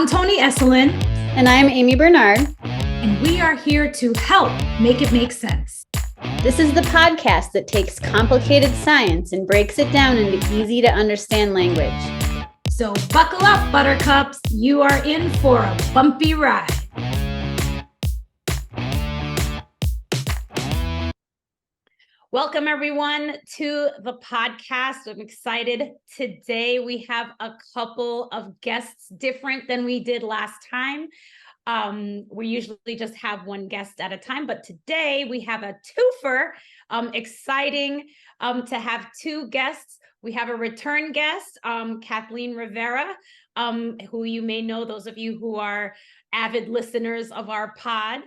I'm Toni Esselin. And I'm Amy Bernard. And we are here to help make it make sense. This is the podcast that takes complicated science and breaks it down into easy to understand language. So buckle up, buttercups. You are in for a bumpy ride. Welcome, everyone, to the podcast. I'm excited. Today, we have a couple of guests different than we did last time. We usually just have one guest at a time, but today we have a twofer. Exciting to have two guests. We have a return guest, Kathleen Rivera, who you may know, those of you who are avid listeners of our pod.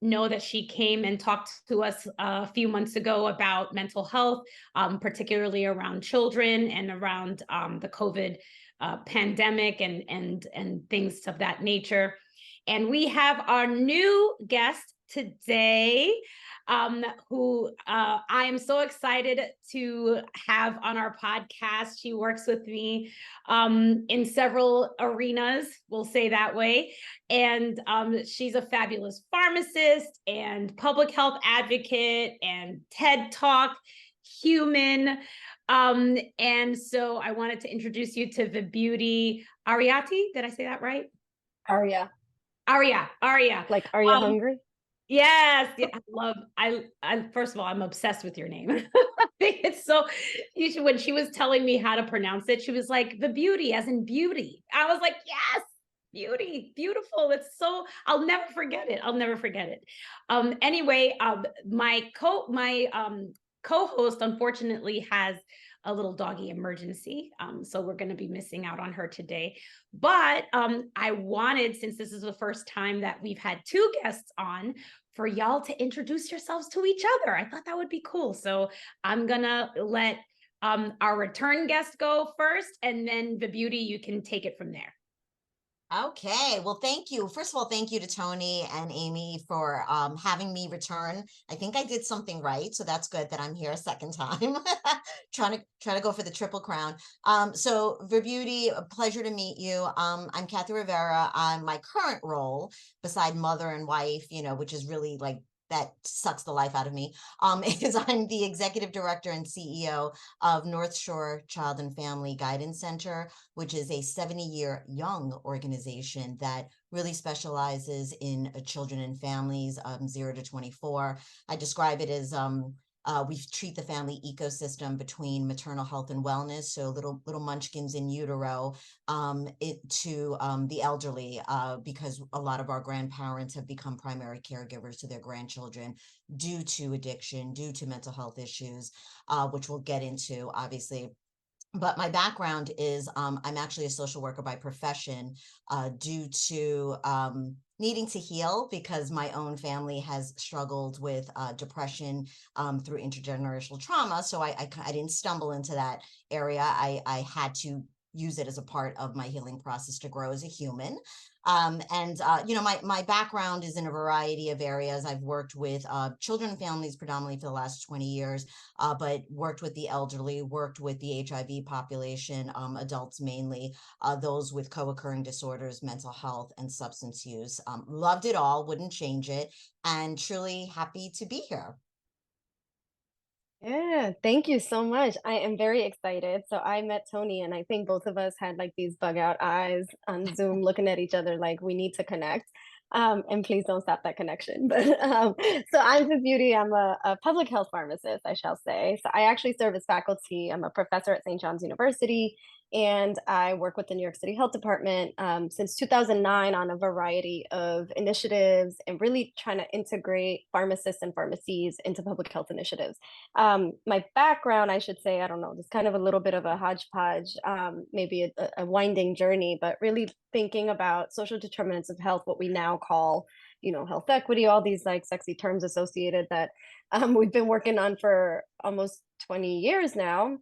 Know that she came and talked to us a few months ago about mental health, particularly around children and around the COVID pandemic and things of that nature. And we have our new guest today, who I am so excited to have on our podcast. She works with me in several arenas, we'll say that way. And she's a fabulous pharmacist and public health advocate and TED Talk human. And so I wanted to introduce you to Vibuhti Aryati. Did I say that right? Arya. Like, are you hungry? Yes. Yeah, I first of all, I'm obsessed with your name. I think it's so, when she was telling me how to pronounce it, she was like, Vibuhti, as in beauty. I was like, yes, beauty, beautiful. It's so, I'll never forget it. Anyway, my co-host unfortunately has a little doggy emergency. So we're going to be missing out on her today. But I wanted, since this is the first time that we've had two guests on, for y'all to introduce yourselves to each other. I thought that would be cool. So I'm going to let our return guest go first, and then Vibuhti, you can take it from there. Okay, well, thank you. First of all, thank you to Toni and Amy for having me return. I think I did something right, so that's good that I'm here a second time. trying to go for the triple crown. So Vibuhti, a pleasure to meet you. I'm Kathy Rivera. My current role, beside mother and wife, which is really like that sucks the life out of me, is I'm the executive director and CEO of North Shore Child and Family Guidance Center, which is a 70-year young organization that really specializes in children and families 0 to 24. I describe it as we treat the family ecosystem between maternal health and wellness, so little munchkins in utero, to the elderly, because a lot of our grandparents have become primary caregivers to their grandchildren due to addiction, due to mental health issues, which we'll get into, obviously. But my background is I'm actually a social worker by profession, due to needing to heal because my own family has struggled with depression through intergenerational trauma. So I didn't stumble into that area. I had to use it as a part of my healing process to grow as a human. My background is in a variety of areas. I've worked with children and families predominantly for the last 20 years, but worked with the elderly, worked with the HIV population, adults mainly, those with co-occurring disorders, mental health, and substance use. Loved it all, wouldn't change it, and truly happy to be here. Yeah, thank you so much. I am very excited. So I met Toni, and I think both of us had like these bug out eyes on Zoom looking at each other like we need to connect. And please don't stop that connection. But so I'm Vibuhti. I'm a public health pharmacist, I shall say. So I actually serve as faculty. I'm a professor at St. John's University, and I work with the New York City Health Department since 2009 on a variety of initiatives and really trying to integrate pharmacists and pharmacies into public health initiatives. My background, I should say, I don't know, just kind of a little bit of a hodgepodge, maybe a winding journey, but really thinking about social determinants of health, what we now call, health equity, all these like sexy terms associated that we've been working on for almost 20 years now.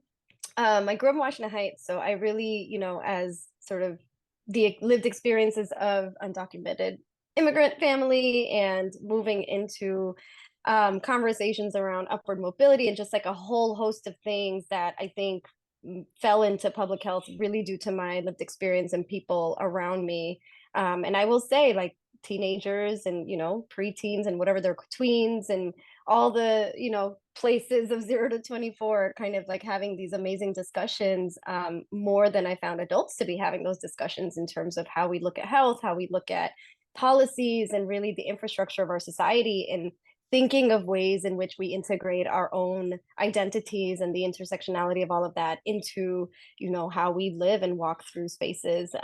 I grew up in Washington Heights, so I really, as sort of the lived experiences of undocumented immigrant family and moving into conversations around upward mobility and just like a whole host of things that I think fell into public health really due to my lived experience and people around me. And I will say, like, teenagers and, preteens and whatever they're tweens and all the, places of 0 to 24, kind of like having these amazing discussions, more than I found adults to be having those discussions in terms of how we look at health, how we look at policies, and really the infrastructure of our society, and thinking of ways in which we integrate our own identities and the intersectionality of all of that into, how we live and walk through spaces.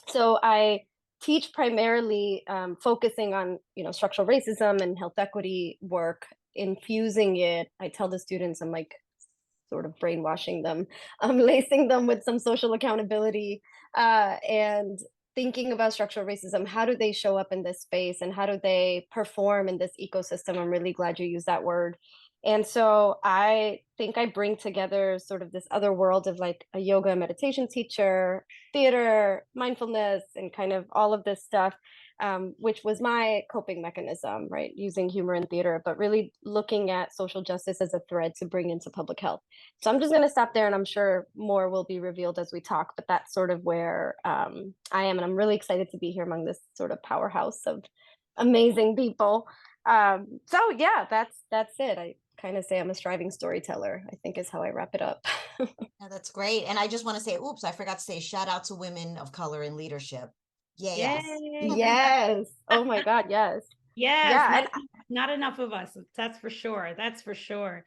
So I teach primarily, focusing on, structural racism and health equity work, infusing it. I tell the students, I'm like sort of brainwashing them, lacing them with some social accountability, and thinking about structural racism. How do they show up in this space, and how do they perform in this ecosystem? I'm really glad you used that word. And so I think I bring together sort of this other world of like a yoga and meditation teacher, theater, mindfulness, and kind of all of this stuff, which was my coping mechanism, right? Using humor and theater, but really looking at social justice as a thread to bring into public health. So I'm just going to stop there, and I'm sure more will be revealed as we talk, but that's sort of where I am. And I'm really excited to be here among this sort of powerhouse of amazing people. So yeah, that's it. I kind of say I'm a striving storyteller, I think, is how I wrap it up. Yeah, that's great. And I just want to say, oops, I forgot to say shout out to women of color in leadership. Yeah, yes. Yay. Yes. Oh my God, yes. Yes, Yeah. And not enough of us. That's for sure. That's for sure.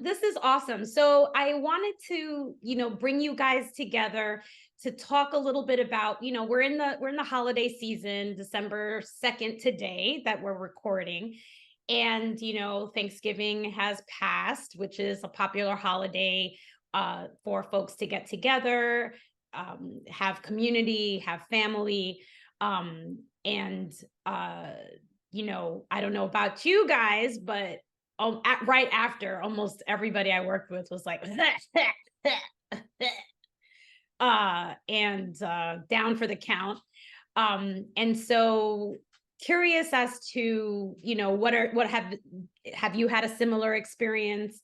This is awesome. So I wanted to, bring you guys together to talk a little bit about, we're in the holiday season, December 2nd today that we're recording. And, Thanksgiving has passed, which is a popular holiday for folks to get together, have community, have family. And I don't know about you guys, but right after, almost everybody I worked with was like, and down for the count. And so curious as to, what have you had a similar experience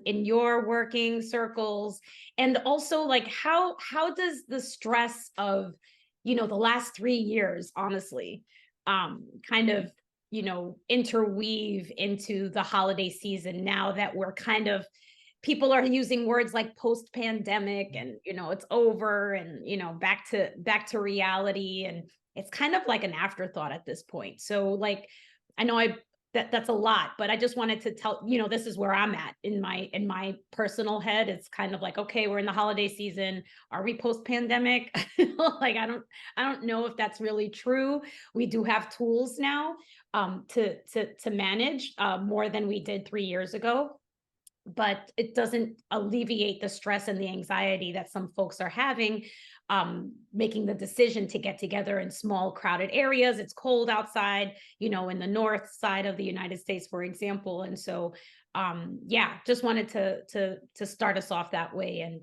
in your working circles? And also, like, how does the stress of, the last 3 years, honestly, kind of, interweave into the holiday season now that we're kind of, people are using words like post-pandemic and, it's over and, back to reality. And it's kind of like an afterthought at this point. So like, I know that's a lot, but I just wanted to tell, this is where I'm at in my personal head. It's kind of like, okay, we're in the holiday season. Are we post-pandemic? Like, I don't know if that's really true. We do have tools now to manage more than we did 3 years ago, but it doesn't alleviate the stress and the anxiety that some folks are having, making the decision to get together in small crowded areas. It's cold outside, in the north side of the United States, for example. And so, just wanted to start us off that way. And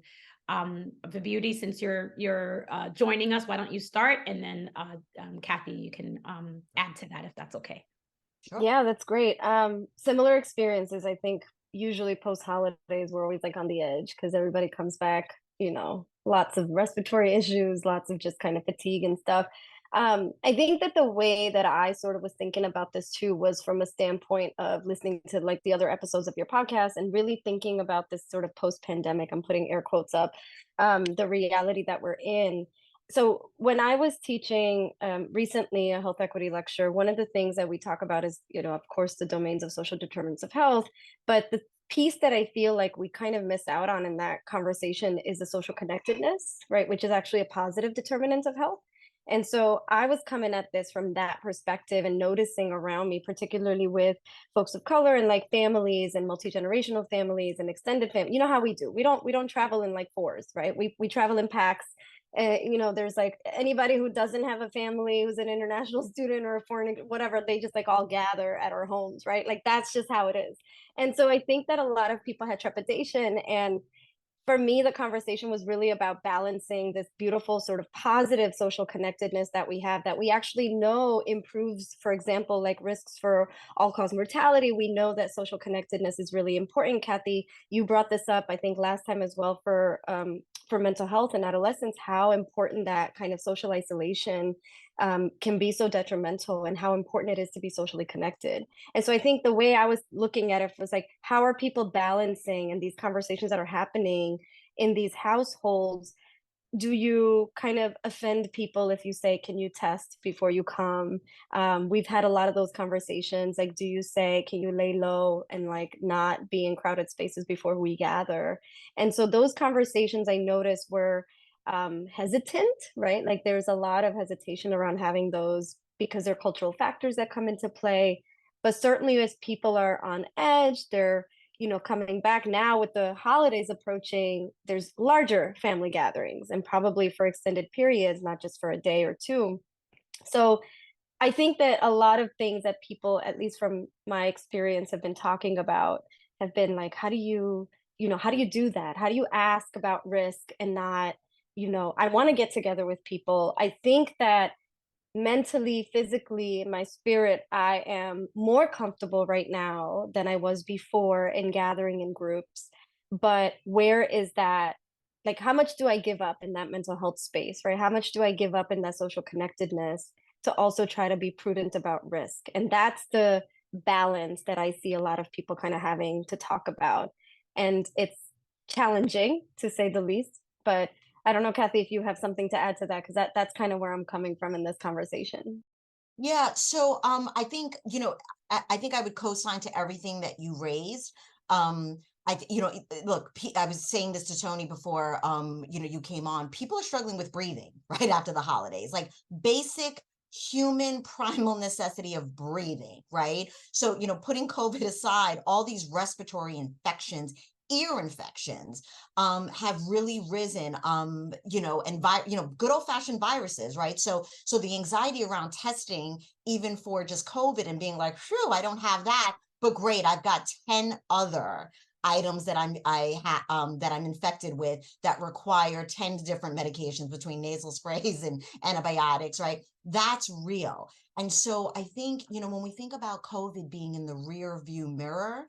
Vibuhti, since you're joining us, why don't you start? And then Kathy, you can add to that if that's okay. Sure. yeah, that's great. Similar experiences, I think. Usually post holidays, we're always like on the edge because everybody comes back, lots of respiratory issues, lots of just kind of fatigue and stuff. I think that the way that I sort of was thinking about this too was from a standpoint of listening to like the other episodes of your podcast and really thinking about this sort of post pandemic, I'm putting air quotes up, the reality that we're in. So when I was teaching recently a health equity lecture, one of the things that we talk about is, of course, the domains of social determinants of health. But the piece that I feel like we kind of miss out on in that conversation is the social connectedness, right? Which is actually a positive determinant of health. And so I was coming at this from that perspective and noticing around me, particularly with folks of color and like families and multi-generational families and extended family. You know how we do. We don't travel in like fours, right? We travel in packs. There's like anybody who doesn't have a family, who's an international student or a foreign, whatever, they just like all gather at our homes, right? Like that's just how it is. And so I think that a lot of people had trepidation, and for me, the conversation was really about balancing this beautiful sort of positive social connectedness that we have, that we actually know improves, for example, like risks for all-cause mortality. We know that social connectedness is really important. Kathy, you brought this up, I think, last time as well for mental health and adolescence, how important that kind of social isolation can be so detrimental, and how important it is to be socially connected. And so I think the way I was looking at it was like, how are people balancing in these conversations that are happening in these households? Do you kind of offend people if you say, can you test before you come? We've had a lot of those conversations. Like, do you say, can you lay low and like not be in crowded spaces before we gather? And so those conversations I noticed were hesitant, right? Like there's a lot of hesitation around having those because there are cultural factors that come into play. But certainly as people are on edge, they're coming back now with the holidays approaching, there's larger family gatherings and probably for extended periods, not just for a day or two. So I think that a lot of things that people, at least from my experience, have been talking about have been like, how do you do that? How do you ask about risk and not, I want to get together with people. I think that mentally, physically, in my spirit, I am more comfortable right now than I was before in gathering in groups. But where is that? Like, how much do I give up in that mental health space, right? How much do I give up in that social connectedness to also try to be prudent about risk? And that's the balance that I see a lot of people kind of having to talk about. And it's challenging to say the least, but I don't know, Kathy, if you have something to add to that, because that's kind of where I'm coming from in this conversation. Yeah, so I think, I think I would co-sign to everything that you raised. Look, I was saying this to Tony before, you came on. People are struggling with breathing right after the holidays, like basic human primal necessity of breathing, right? So, putting COVID aside, all these respiratory infections, ear infections have really risen, good old fashioned viruses, right? So the anxiety around testing, even for just COVID and being like, phew, I don't have that, but great, I've got 10 other items that I'm infected with that require 10 different medications between nasal sprays and antibiotics, right? That's real. And so I think, when we think about COVID being in the rear view mirror,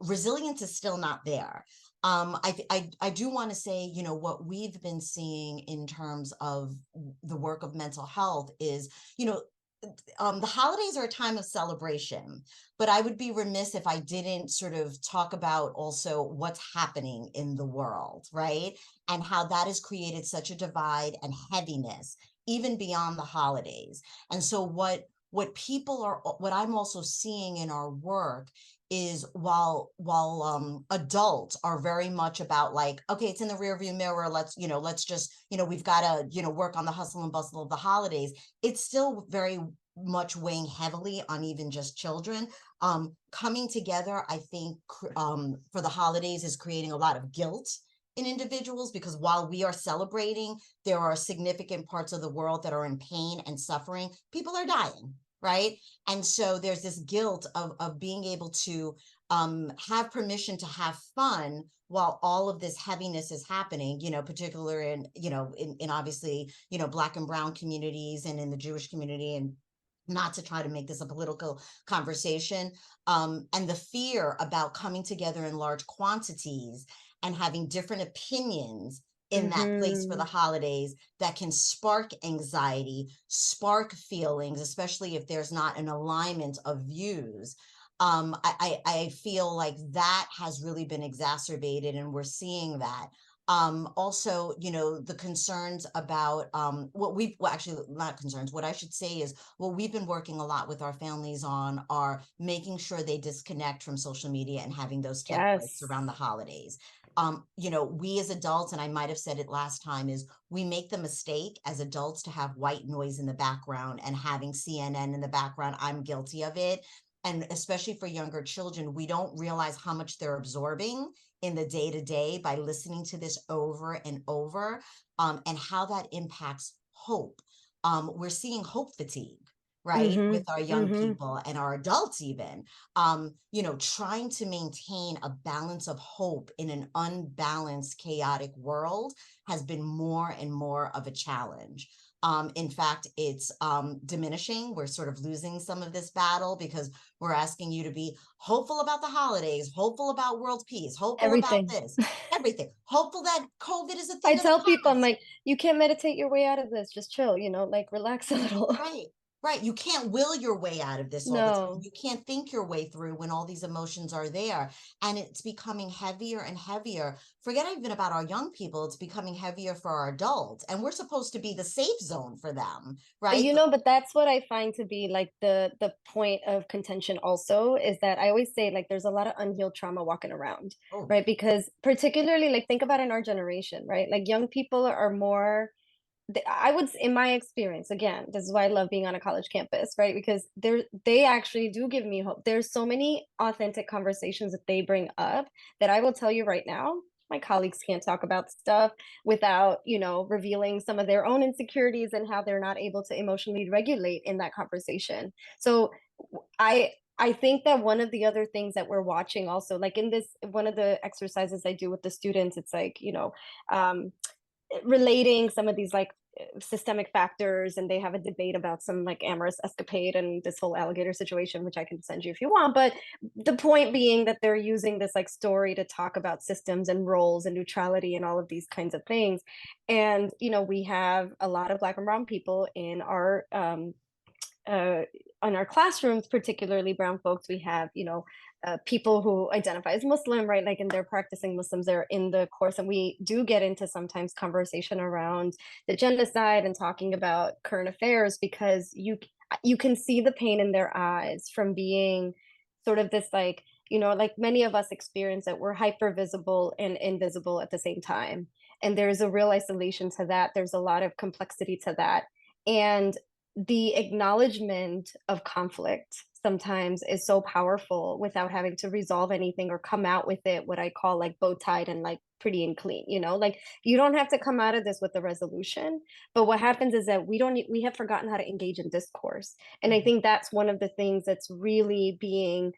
resilience is still not there. I do want to say, what we've been seeing in terms of the work of mental health is, the holidays are a time of celebration, but I would be remiss if I didn't sort of talk about also what's happening in the world, right? And how that has created such a divide and heaviness, even beyond the holidays. And so what I'm also seeing in our work is while adults are very much about like, okay, it's in the rearview mirror, let's just, we've got to, work on the hustle and bustle of the holidays, it's still very much weighing heavily on even just children. Coming together, I think, for the holidays is creating a lot of guilt in individuals, because while we are celebrating, there are significant parts of the world that are in pain and suffering. People are dying, right? And so there's this guilt of being able to have permission to have fun while all of this heaviness is happening, particularly in obviously, Black and brown communities and in the Jewish community, and not to try to make this a political conversation, and the fear about coming together in large quantities and having different opinions in that place for the holidays that can spark anxiety, spark feelings, especially if there's not an alignment of views. I feel like that has really been exacerbated, and we're seeing that. Also, the concerns about actually not concerns, what I should say is what we've been working a lot with our families on are making sure they disconnect from social media and having those tech breaks around the holidays. We as adults, and I might have said it last time, is we make the mistake as adults to have white noise in the background and having CNN in the background. I'm guilty of it. And especially for younger children, we don't realize how much they're absorbing in the day-to-day by listening to this over and over, and how that impacts hope. We're seeing hope fatigue, right, Mm-hmm. with our young Mm-hmm. people and our adults even, trying to maintain a balance of hope in an unbalanced, chaotic world has been more and more of a challenge. In fact, it's diminishing. We're sort of losing some of this battle because we're asking you to be hopeful about the holidays, hopeful about world peace, hopeful about Everything. this, everything, hopeful that COVID is a I thing of the tell people, I'm past. like, you can't meditate your way out of this. Just chill, like relax a little. Right, right. You can't will your way out of this all the time. No. You can't think your way through when all these emotions are there. And it's becoming heavier and heavier. Forget even about our young people, it's becoming heavier for our adults. And we're supposed to be the safe zone for them, right? But that's what I find to be like the point of contention also is that I always say like there's a lot of unhealed trauma walking around, Oh, right? Because particularly like think about in our generation, right? Like young people are more I would, in my experience, again, this is why I love being on a college campus, right? Because they actually do give me hope. There's so many authentic conversations that they bring up that I will tell you right now, my colleagues can't talk about stuff without, revealing some of their own insecurities and how they're not able to emotionally regulate in that conversation. So I think that one of the other things that we're watching also, like in this, one of the exercises I do with the students, it's like, um, relating some of these like systemic factors, and they have a debate about some like amorous escapade and this whole alligator situation, which I can send you if you want. But the point being that they're using this like story to talk about systems and roles and neutrality and all of these kinds of things. And we have a lot of Black and brown people in our classrooms, particularly brown folks. We have people who identify as Muslim, right? Like, and they're practicing Muslims. They're in the course, and we do get into sometimes conversation around the genocide and talking about current affairs, because you can see the pain in their eyes from being sort of this like like many of us experience that we're hyper visible and invisible at the same time, and there's a real isolation to that. There's a lot of complexity to that, and the acknowledgement of conflict sometimes is so powerful without having to resolve anything or come out with it what I call like bow tied and like pretty and clean. Like you don't have to come out of this with a resolution, but what happens is that we have forgotten how to engage in discourse. And I think that's one of the things that's really being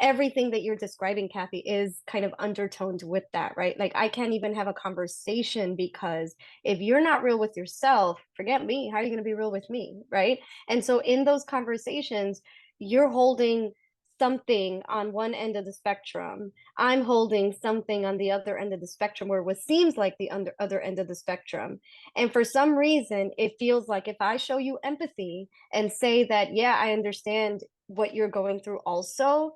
everything that you're describing, Kathy, is kind of undertoned with that, right? Like I can't even have a conversation because if you're not real with yourself, forget me. How are you going to be real with me, right? And so in those conversations, you're holding something on one end of the spectrum. I'm holding something on the other end of the spectrum, where what seems like the other end of the spectrum. And for some reason, it feels like if I show you empathy and say that, yeah, I understand what you're going through also,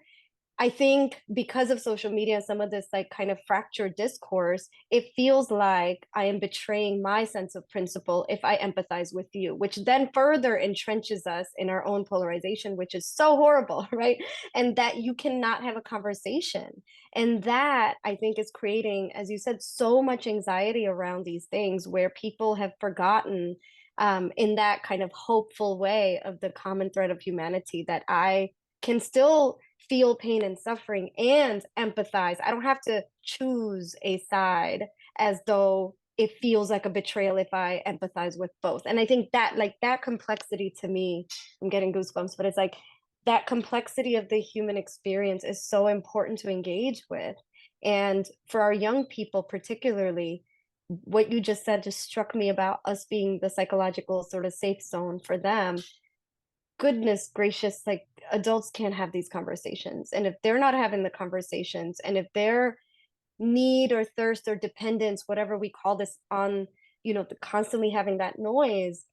I think because of social media and some of this like kind of fractured discourse, it feels like I am betraying my sense of principle if I empathize with you, which then further entrenches us in our own polarization, which is so horrible, right? And that you cannot have a conversation. And that I think is creating, as you said, so much anxiety around these things where people have forgotten in that kind of hopeful way of the common thread of humanity, that I can still feel pain and suffering and empathize. I don't have to choose a side as though it feels like a betrayal if I empathize with both. And I think that like that complexity to me, I'm getting goosebumps, but it's like that complexity of the human experience is so important to engage with. And for our young people, particularly, what you just said just struck me about us being the psychological sort of safe zone for them. Goodness gracious, like adults can't have these conversations. And if they're not having the conversations, and if their need or thirst or dependence, whatever we call this, on, constantly having that noise,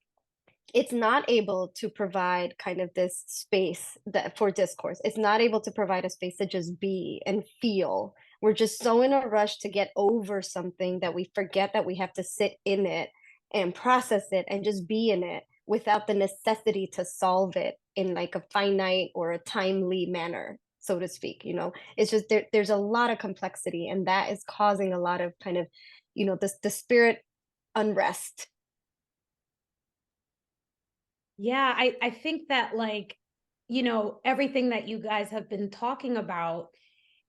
it's not able to provide kind of this space that for discourse. It's not able to provide a space to just be and feel. We're just so in a rush to get over something that we forget that we have to sit in it and process it and just be in it without the necessity to solve it in like a finite or a timely manner, so to speak. It's just there's a lot of complexity, and that is causing a lot of kind of the spirit unrest. Yeah, I think that like, everything that you guys have been talking about,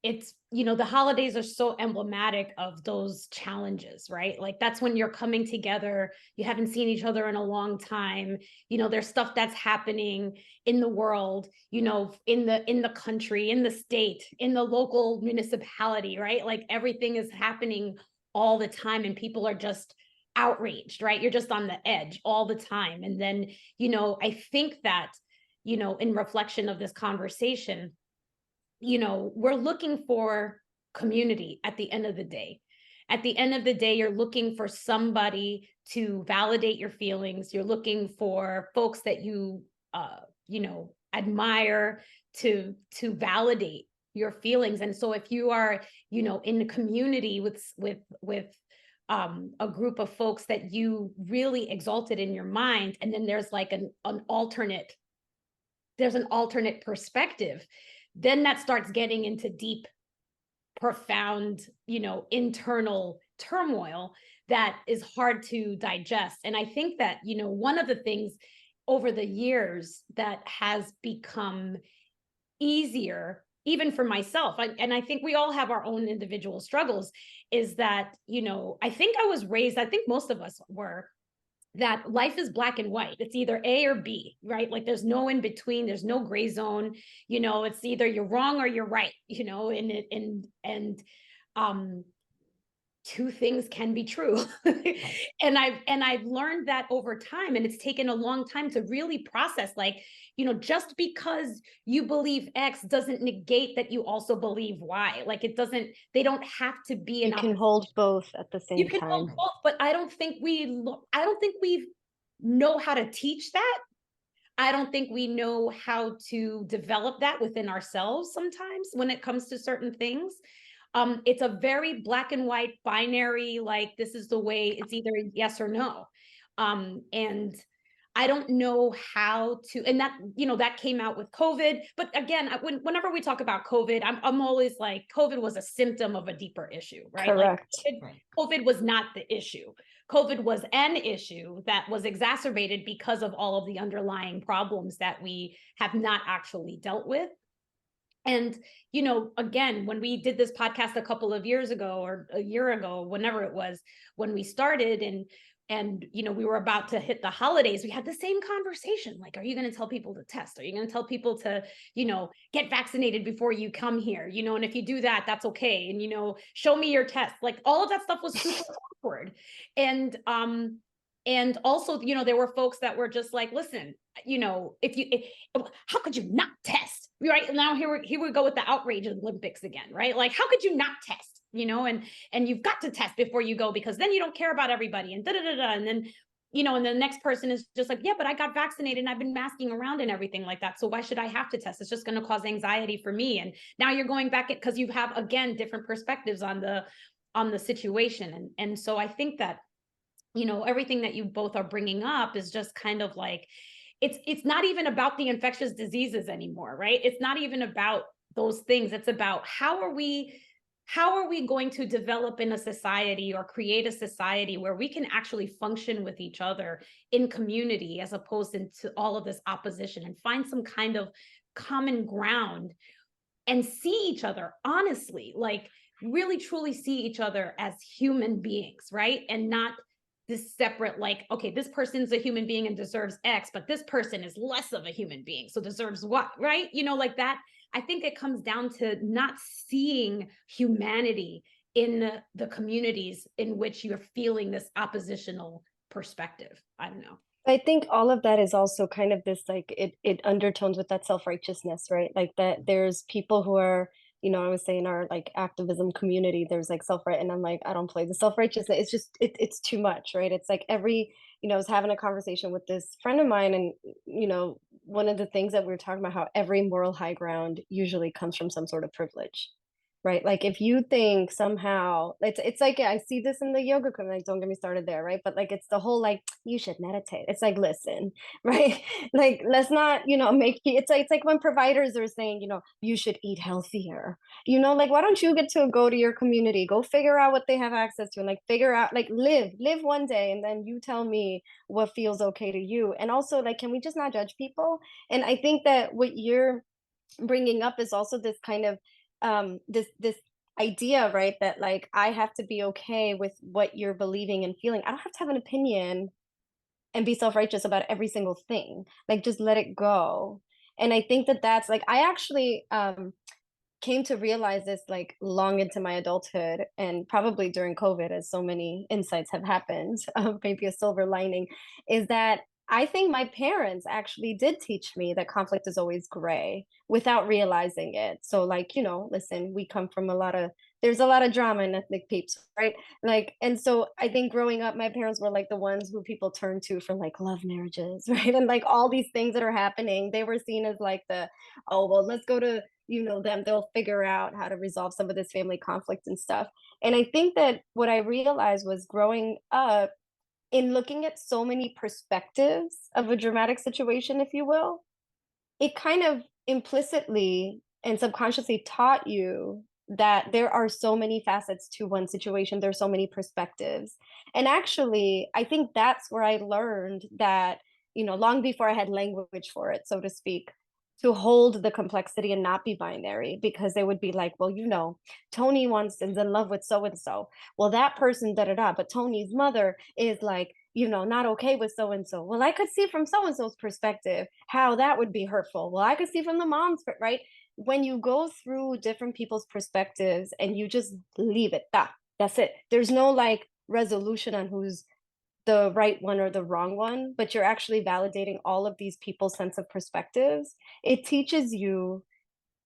it's, the holidays are so emblematic of those challenges, right? Like that's when you're coming together, you haven't seen each other in a long time, there's stuff that's happening in the world, in the country, in the state, in the local municipality, right? Like everything is happening all the time and people are just outraged, right? You're just on the edge all the time. And then, I think that, in reflection of this conversation, we're looking for community at the end of the day. At the end of the day, you're looking for somebody to validate your feelings. You're looking for folks that you, admire to validate your feelings. And so if you are, in the community with a group of folks that you really exalted in your mind, and then there's like an alternate perspective, then that starts getting into deep, profound, internal turmoil that is hard to digest. And I think that, one of the things over the years that has become easier, even for myself, and I think we all have our own individual struggles, is that, I think most of us were, that life is black and white. It's either A or B, right? Like there's no in between, there's no gray zone, it's either you're wrong or you're right, and two things can be true. and I've learned that over time, and it's taken a long time to really process, like, just because you believe X doesn't negate that you also believe Y. Like they don't have to be you can hold both at the same time. Hold both, but I don't think we know how to teach that. I don't think we know how to develop that within ourselves sometimes when it comes to certain things. It's a very black and white binary, like this is the way, it's either yes or no. And I don't know how to, and that, that came out with COVID. But again, whenever we talk about COVID, I'm always like, COVID was a symptom of a deeper issue, right? Correct. Like, COVID was not the issue. COVID was an issue that was exacerbated because of all of the underlying problems that we have not actually dealt with. And, again, when we did this podcast a couple of years ago or a year ago, whenever it was, when we started and we were about to hit the holidays, we had the same conversation. Like, are you going to tell people to test? Are you going to tell people to, get vaccinated before you come here? And if you do that, that's okay. And, show me your test. Like all of that stuff was super awkward. And also, there were folks that were just like, listen, how could you not test? Right now, here we go with the outrage Olympics again, right? Like, how could you not test? And you've got to test before you go, because then you don't care about everybody, and and then, and the next person is just like, yeah, but I got vaccinated and I've been masking around and everything like that. So why should I have to test? It's just going to cause anxiety for me. And now you're going back because you have, again, different perspectives on the situation. And so I think that, everything that you both are bringing up is just kind of like, it's not even about the infectious diseases anymore, right? It's not even about those things. It's about how are we going to develop in a society or create a society where we can actually function with each other in community, as opposed to all of this opposition, and find some kind of common ground and see each other honestly, like really truly see each other as human beings, right? And not this separate, like, okay, this person's a human being and deserves X, but this person is less of a human being, so deserves what, right? Like that. I think it comes down to not seeing humanity in the communities in which you're feeling this oppositional perspective. I don't know. I think all of that is also kind of this, like, it undertones with that self-righteousness, right? Like that there's people who are, I was saying our like activism community, there's like self-right, and I'm like, I don't play the self-righteousness. It's just, it's too much, right? It's like I was having a conversation with this friend of mine, and, one of the things that we were talking about, how every moral high ground usually comes from some sort of privilege, right? Like if you think somehow, it's like, yeah, I see this in the yoga community, like, don't get me started there, right? But like, it's the whole, like, you should meditate. It's like, listen, right? Like, let's not, make, it's like when providers are saying, you should eat healthier, like, why don't you get to go to your community, go figure out what they have access to, and like figure out, like, live one day, and then you tell me what feels okay to you. And also, like, can we just not judge people? And I think that what you're bringing up is also this kind of this idea, right, that like I have to be okay with what you're believing and feeling. I don't have to have an opinion and be self-righteous about every single thing. Like just let it go. And I think that that's like I actually came to realize this like long into my adulthood and probably during COVID, as so many insights have happened, maybe a silver lining, is that I think my parents actually did teach me that conflict is always gray without realizing it. So, like, listen, we come from there's a lot of drama in ethnic peeps, right? Like, and so I think growing up, my parents were like the ones who people turn to for like love marriages, right? And like all these things that are happening, they were seen as like oh, well, let's go to them, they'll figure out how to resolve some of this family conflict and stuff. And I think that what I realized was growing up in looking at so many perspectives of a dramatic situation, if you will, it kind of implicitly and subconsciously taught you that there are so many facets to one situation, there's so many perspectives. And actually, I think that's where I learned that, long before I had language for it, so to speak, to hold the complexity and not be binary, because they would be like, well, Tony is in love with so and so. Well, that person, da da da, but Tony's mother is like, not okay with so and so. Well, I could see from so and so's perspective how that would be hurtful. Well, I could see from the mom's, right? When you go through different people's perspectives and you just leave it, that's it. There's no like resolution on who's the right one or the wrong one, but you're actually validating all of these people's sense of perspectives. It teaches you,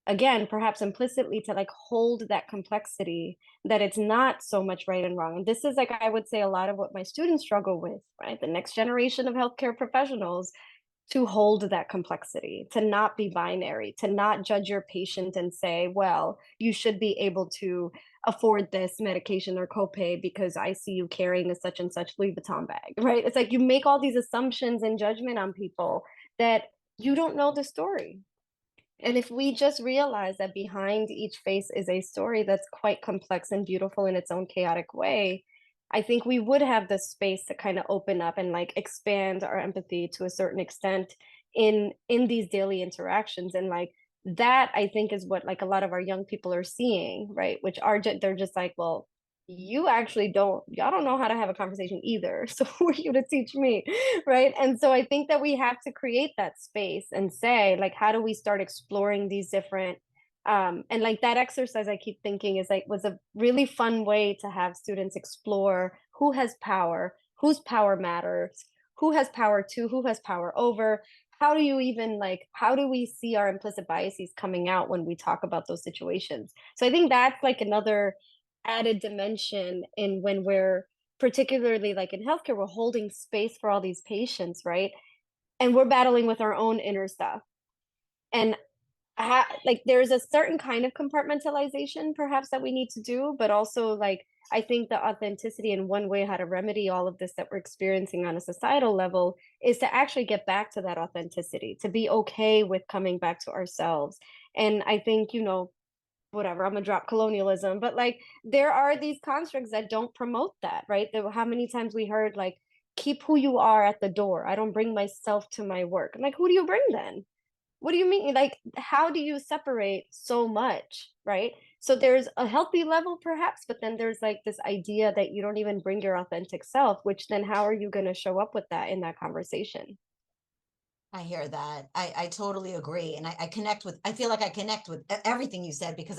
again, perhaps implicitly, to like hold that complexity, that it's not so much right and wrong. And this is like, I would say, a lot of what my students struggle with, right? The next generation of healthcare professionals, to hold that complexity, to not be binary, to not judge your patient and say, well, you should be able to afford this medication or copay because I see you carrying a such and such Louis Vuitton bag, right? It's like you make all these assumptions and judgment on people that you don't know the story. And if we just realize that behind each face is a story that's quite complex and beautiful in its own chaotic way, I think we would have the space to kind of open up and like expand our empathy to a certain extent in these daily interactions. And like that, I think, is what like a lot of our young people are seeing, right? Which are they're just like, well, y'all don't know how to have a conversation either. So who are you to teach me? Right. And so I think that we have to create that space and say, like, how do we start exploring these different and like that exercise, I keep thinking, is like was a really fun way to have students explore who has power, whose power matters, who has power to, who has power over. How do you even like, how do we see our implicit biases coming out when we talk about those situations? So I think that's like another added dimension in when we're, particularly like in healthcare, we're holding space for all these patients, right? And we're battling with our own inner stuff. And like there's a certain kind of compartmentalization perhaps that we need to do, but also like I think the authenticity, and one way how to remedy all of this that we're experiencing on a societal level, is to actually get back to that authenticity, to be okay with coming back to ourselves. And I think, whatever, I'm gonna drop colonialism, but like there are these constructs that don't promote that, right? How many times we heard like, keep who you are at the door. I don't bring myself to my work. I'm like, who do you bring then? What do you mean? Like, how do you separate so much, right? So there's a healthy level perhaps, but then there's like this idea that you don't even bring your authentic self, which then how are you going to show up with that in that conversation? I hear that. I totally agree. And I feel like I connect with everything you said, because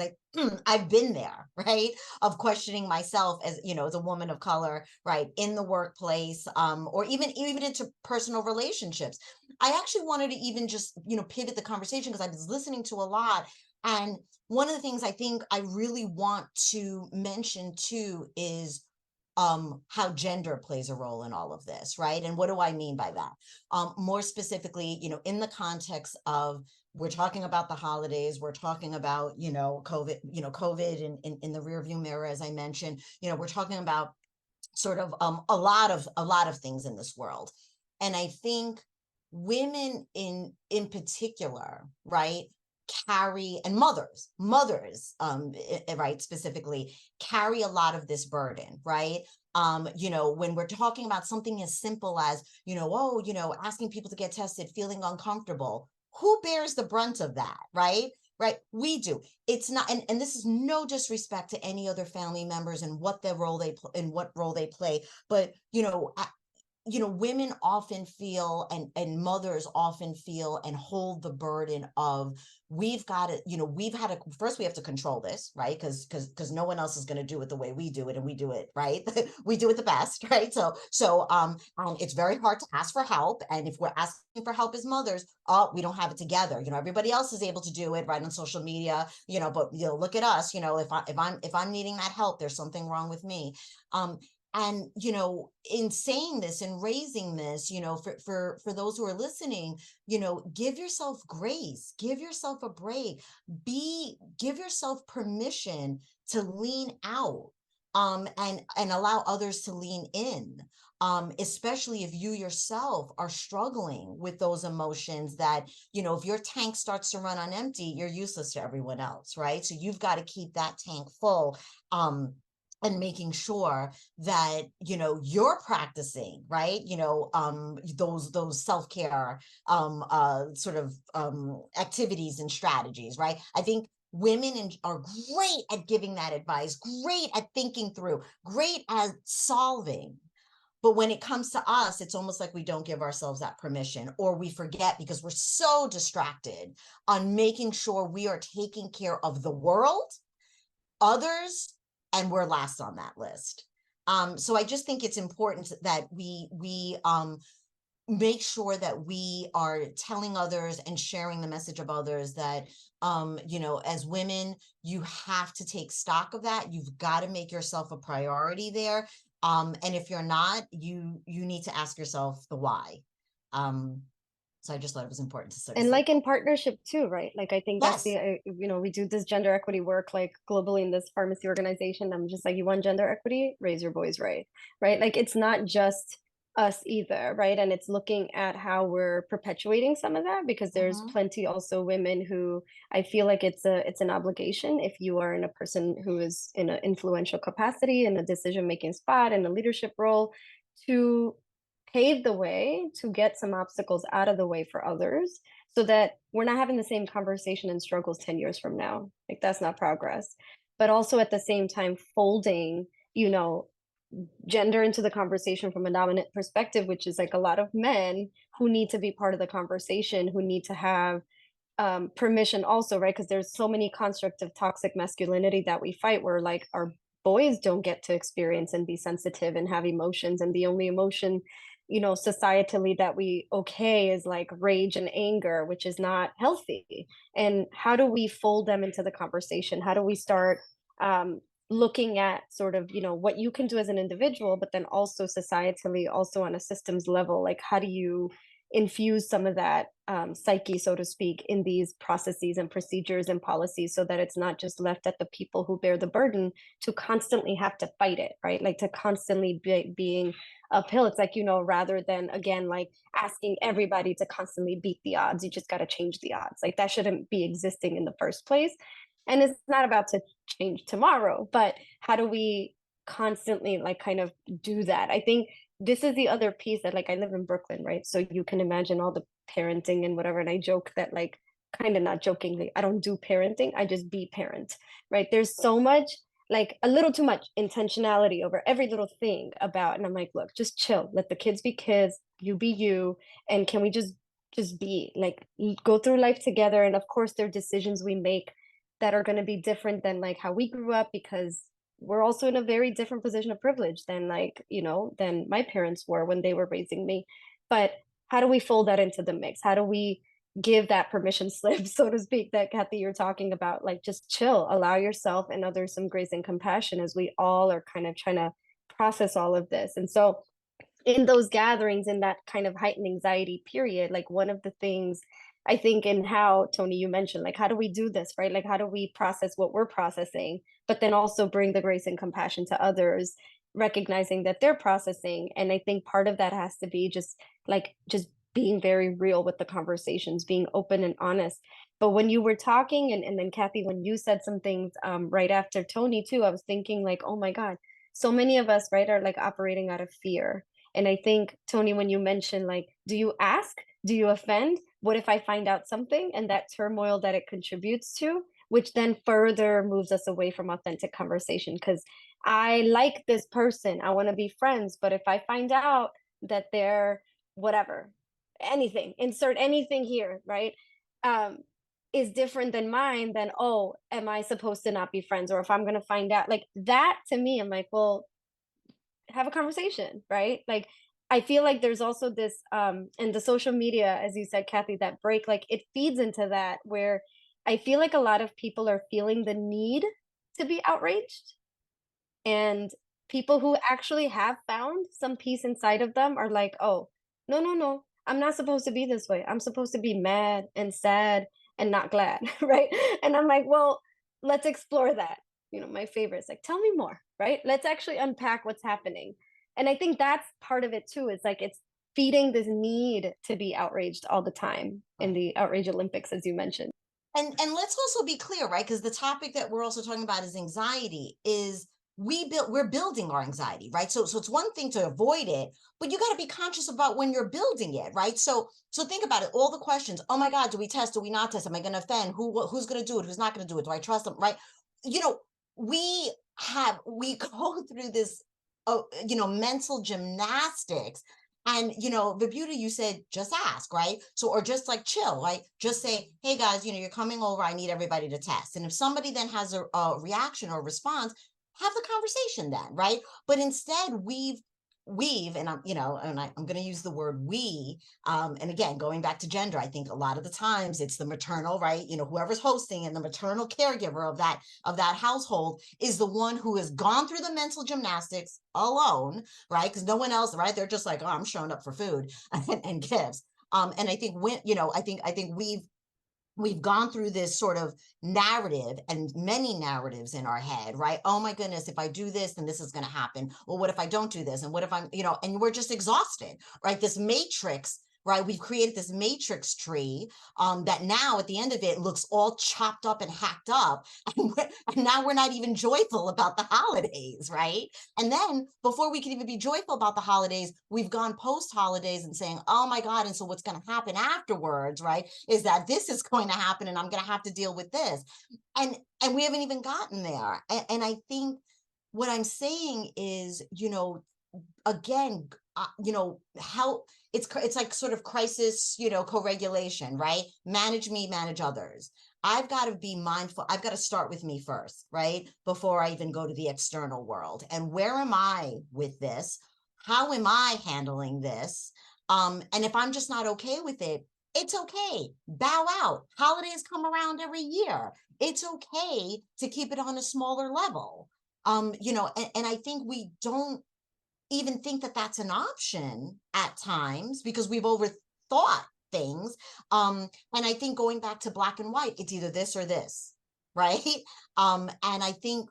I've been there, right? Of questioning myself as, as a woman of color, right? In the workplace, or even into personal relationships. I actually wanted to even just, pivot the conversation, because I was listening to a lot. And one of the things I think I really want to mention too is how gender plays a role in all of this, right? And what do I mean by that? More specifically, in the context of, we're talking about the holidays, we're talking about, COVID, COVID in the rearview mirror, as I mentioned, we're talking about sort of a lot of things in this world. And I think women in particular, right, carry, and mothers, right, specifically carry a lot of this burden, right? When we're talking about something as simple as, asking people to get tested, feeling uncomfortable, who bears the brunt of that, right? right? We do. It's not, and this is no disrespect to any other family members and what their role they and what role they play, but women often feel, and mothers often feel and hold the burden of, we've got to, first we have to control this, right? Because no one else is going to do it the way we do it, and we do it right. We do it the best, right? So it's very hard to ask for help, and if we're asking for help as mothers, oh, we don't have it together. Everybody else is able to do it right on social media, but look at us. If I'm needing that help, there's something wrong with me. And in saying this and raising this, for those who are listening, give yourself grace, give yourself a break, give yourself permission to lean out, and allow others to lean in, especially if you yourself are struggling with those emotions that, if your tank starts to run on empty, you're useless to everyone else, right? So you've got to keep that tank full. And making sure that you're practicing, right, those self-care sort of activities and strategies, right? I think women are great at giving that advice, great at thinking through, great at solving. But when it comes to us, it's almost like we don't give ourselves that permission, or we forget because we're so distracted on making sure we are taking care of the world, others, and we're last on that list. So I just think it's important that we make sure that we are telling others and sharing the message of others that, as women, you have to take stock of that. You've got to make yourself a priority there. And if you're not, you need to ask yourself the why. So I just thought it was important to sort of And say like that. in partnership too, right? Like I think that's Yes. we do this gender equity work like globally in this pharmacy organization. I'm just like, you want gender equity, raise your voice, right? Like it's not just us either, right? And it's looking at how we're perpetuating some of that, because there's plenty also women who I feel like it's an obligation, if you are in a person who is in an influential capacity, in a decision-making spot, in a leadership role, to pave the way, to get some obstacles out of the way for others, so that we're not having the same conversation and struggles 10 years from now. Like that's not progress. But also at the same time folding, gender into the conversation from a dominant perspective, which is like a lot of men who need to be part of the conversation, who need to have permission also, right? Because there's so many constructs of toxic masculinity that we fight, where like our boys don't get to experience and be sensitive and have emotions, and the only emotion societally that we is like rage and anger, which is not healthy. And how do we fold them into the conversation? How do we start looking at sort of what you can do as an individual, but then also societally, also on a systems level? Like how do you infuse some of that psyche, so to speak, in these processes and procedures and policies, so that it's not just left at the people who bear the burden to constantly have to fight it, right? Like to constantly being uphill. It's like, rather than, again, like asking everybody to constantly beat the odds, you just got to change the odds. Like that shouldn't be existing in the first place. And it's not about to change tomorrow, but how do we constantly like kind of do that? I think this is the other piece that, like, I live in Brooklyn, right? So you can imagine all the parenting and whatever. And I joke that, like, kind of not jokingly, I don't do parenting, I just be parent, right? There's so much, like a little too much intentionality over every little thing about, and I'm like, look, just chill, let the kids be kids, you be you, and can we just be like, go through life together? And of course there are decisions we make that are going to be different than like how we grew up, because we're also in a very different position of privilege than than my parents were when they were raising me. But how do we fold that into the mix? How do we give that permission slip, so to speak, that Kathy, you're talking about? Like, just chill, allow yourself and others some grace and compassion, as we all are kind of trying to process all of this. And so in those gatherings, in that kind of heightened anxiety period, like one of the things I think, and how, Tony, you mentioned, like, how do we do this, right? Like, how do we process what we're processing, but then also bring the grace and compassion to others, recognizing that they're processing? And I think part of that has to be just being very real with the conversations, being open and honest. But when you were talking, and then Kathy, when you said some things right after Tony too, I was thinking like, oh my God, so many of us, right, are like operating out of fear. And I think, Tony, when you mentioned like, do you ask? Do you offend? What if I find out something? And that turmoil that it contributes to, which then further moves us away from authentic conversation. Because I like this person, I want to be friends, but if I find out that they're whatever, anything, insert anything here, right? Is different than mine, then, oh, am I supposed to not be friends? Or if I'm going to find out like that, to me, I'm like, well, have a conversation, right? Like, I feel like there's also this, and the social media, as you said, Kathy, that break, like it feeds into that, where I feel like a lot of people are feeling the need to be outraged. And people who actually have found some peace inside of them are like, oh, no, no, no, I'm not supposed to be this way. I'm supposed to be mad and sad and not glad, right? And I'm like, well, let's explore that. You know, my favorite is like, tell me more, right? Let's actually unpack what's happening. And I think that's part of it too. It's like it's feeding this need to be outraged all the time in the outrage Olympics, as you mentioned. And let's also be clear, right? Because the topic that we're also talking about is anxiety. Is we're building our anxiety, right? So it's one thing to avoid it, but you got to be conscious about when you're building it, right? So think about it. All the questions. Oh my God, do we test? Do we not test? Am I going to offend? Who's going to do it? Who's not going to do it? Do I trust them? Right? You know, we go through this, mental gymnastics. And, Vibuhti, you said, just ask, right? So, or just like chill, right? Just say, hey guys, you're coming over. I need everybody to test. And if somebody then has a reaction or response, have the conversation then, right? But instead and I'm going to use the word we, and again, going back to gender, I think a lot of the times it's the maternal, right? Whoever's hosting and the maternal caregiver of that household is the one who has gone through the mental gymnastics alone, right? Because no one else, right? They're just like, oh, I'm showing up for food and gifts. And I think I think we've gone through this sort of narrative and many narratives in our head, right? Oh my goodness, if I do this, then this is going to happen. Well, what if I don't do this? And what if I'm, and we're just exhausted, right? This matrix, right? We've created this matrix tree that now at the end of it looks all chopped up and hacked up. And now we're not even joyful about the holidays, right? And then before we can even be joyful about the holidays, we've gone post holidays and saying, oh my God. And so what's going to happen afterwards, right? Is that this is going to happen and I'm going to have to deal with this. And we haven't even gotten there. And I think what I'm saying is, again, how it's like sort of crisis, co-regulation, right? Manage me, manage others. I've got to be mindful. I've got to start with me first, right? Before I even go to the external world. And where am I with this? How am I handling this? And if I'm just not okay with it, it's okay. Bow out. Holidays come around every year. It's okay to keep it on a smaller level. And I think we don't even think that that's an option at times because we've overthought things. And I think going back to black and white, it's either this or this, right? And I think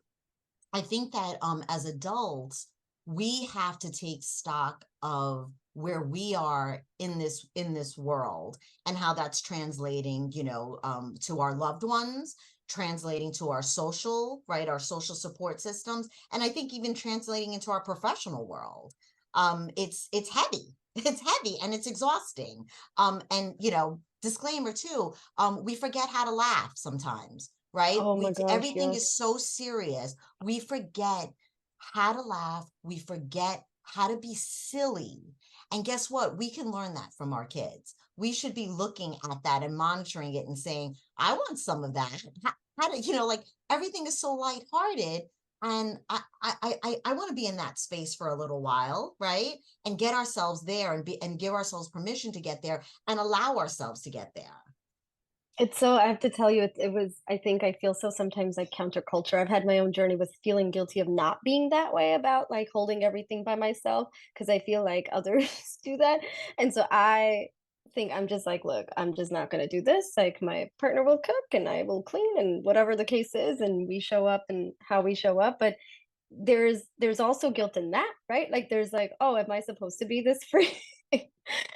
that as adults, we have to take stock of where we are in this world and how that's translating, to our loved ones, translating to our social, right, our social support systems, and I think even translating into our professional world. It's heavy. It's heavy and it's exhausting. And disclaimer too, we forget how to laugh sometimes, right? Oh my gosh, Everything yes. is so serious. We forget how to laugh. We forget how to be silly. And guess what? We can learn that from our kids. We should be looking at that and monitoring it and saying, I want some of that. How to, like everything is so lighthearted. And I want to be in that space for a little while, right? And get ourselves there and give ourselves permission to get there and allow ourselves to get there. It's so, I have to tell you, it was, I think I feel so sometimes like counterculture. I've had my own journey with feeling guilty of not being that way about like holding everything by myself because I feel like others do that. And so I think I'm just like, look, I'm just not going to do this. Like my partner will cook and I will clean and whatever the case is, and we show up and how we show up. But there's also guilt in that, right? Like there's like, oh, am I supposed to be this free?